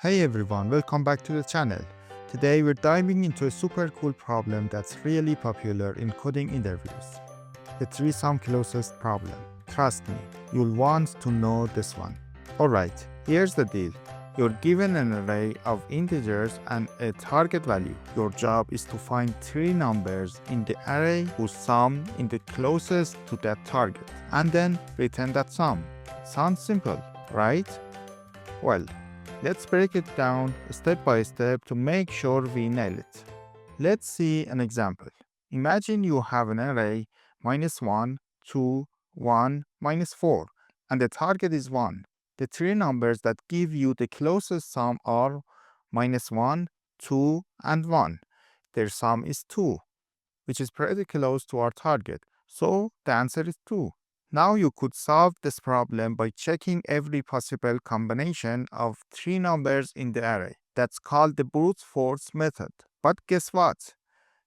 Hey everyone, welcome back to the channel. Today we're diving into a super cool problem that's really popular in coding interviews. The three-sum closest problem. Trust me, you'll want to know this one. Alright, here's the deal. You're given an array of integers and a target value. Your job is to find three numbers in the array whose sum is the closest to that target, and then return that sum. Sounds simple, right? Well, let's break it down step by step to make sure we nail it. Let's see an example. Imagine you have an array -1, 2, 1, -4, and the target is 1. The three numbers that give you the closest sum are -1, 2, and 1. Their sum is 2, which is pretty close to our target, so the answer is 2. Now you could solve this problem by checking every possible combination of three numbers in the array. That's called the brute force method. But guess what?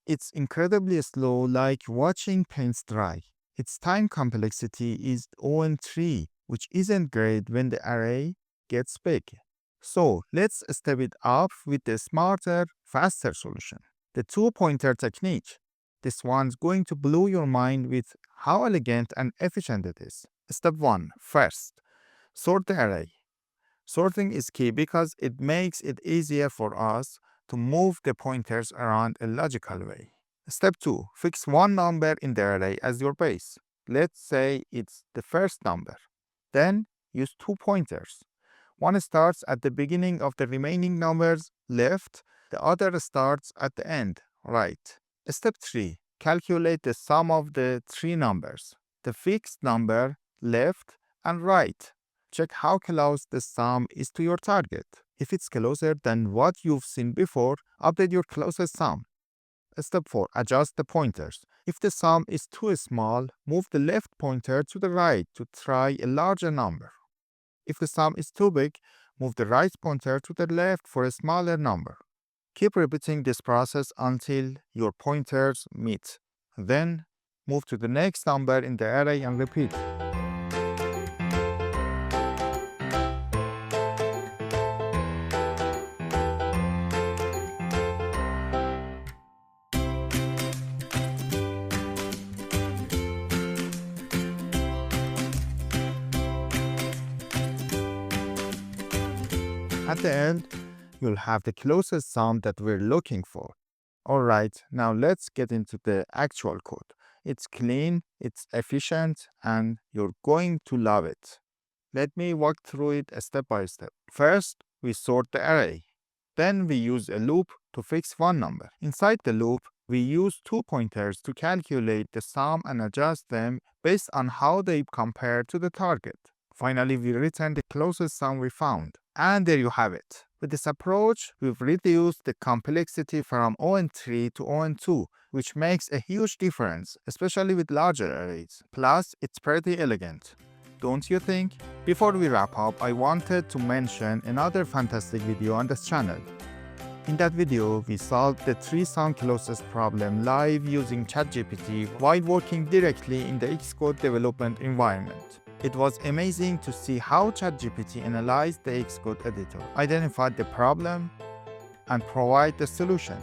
It's incredibly slow, like watching paint dry. Its time complexity is O(n)(3, which isn't great when the array gets big. So let's step it up with a smarter, faster solution. The two-pointer technique. This one's going to blow your mind with how elegant and efficient it is. Step 1. First, sort the array. Sorting is key because it makes it easier for us to move the pointers around a logical way. Step 2. Fix one number in the array as your base. Let's say it's the first number. Then use two pointers. One starts at the beginning of the remaining numbers, left. The other starts at the end, right. Step 3. Calculate the sum of the three numbers, the fixed number, left, and right. Check how close the sum is to your target. If it's closer than what you've seen before, update your closest sum. Step 4. Adjust the pointers. If the sum is too small, move the left pointer to the right to try a larger number. If the sum is too big, move the right pointer to the left for a smaller number. Keep repeating this process until your pointers meet. Then, move to the next number in the array and repeat. At the end, you'll have the closest sum that we're looking for. Alright, now let's get into the actual code. It's clean, it's efficient, and you're going to love it. Let me walk through it step by step. First, we sort the array. Then we use a loop to fix one number. Inside the loop, we use two pointers to calculate the sum and adjust them based on how they compare to the target. Finally, we return the closest sum we found. And there you have it. With this approach, we've reduced the complexity from O(n)(3 to O(n)(2, which makes a huge difference, especially with larger arrays. Plus, it's pretty elegant. Don't you think? Before we wrap up, I wanted to mention another fantastic video on this channel. In that video, we solved the three-sum closest problem live using ChatGPT while working directly in the LeetCode development environment. It was amazing to see how ChatGPT analyzed the LeetCode editor, identified the problem, and provide the solution.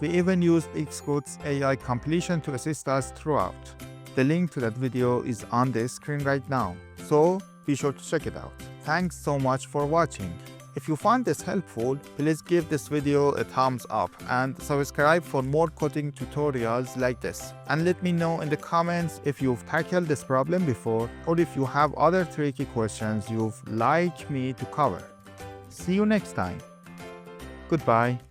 We even used LeetCode's AI completion to assist us throughout. The link to that video is on the screen right now, so be sure to check it out. Thanks so much for watching. If you found this helpful, please give this video a thumbs up and subscribe for more coding tutorials like this. And let me know in the comments if you've tackled this problem before or if you have other tricky questions you'd like me to cover. See you next time. Goodbye.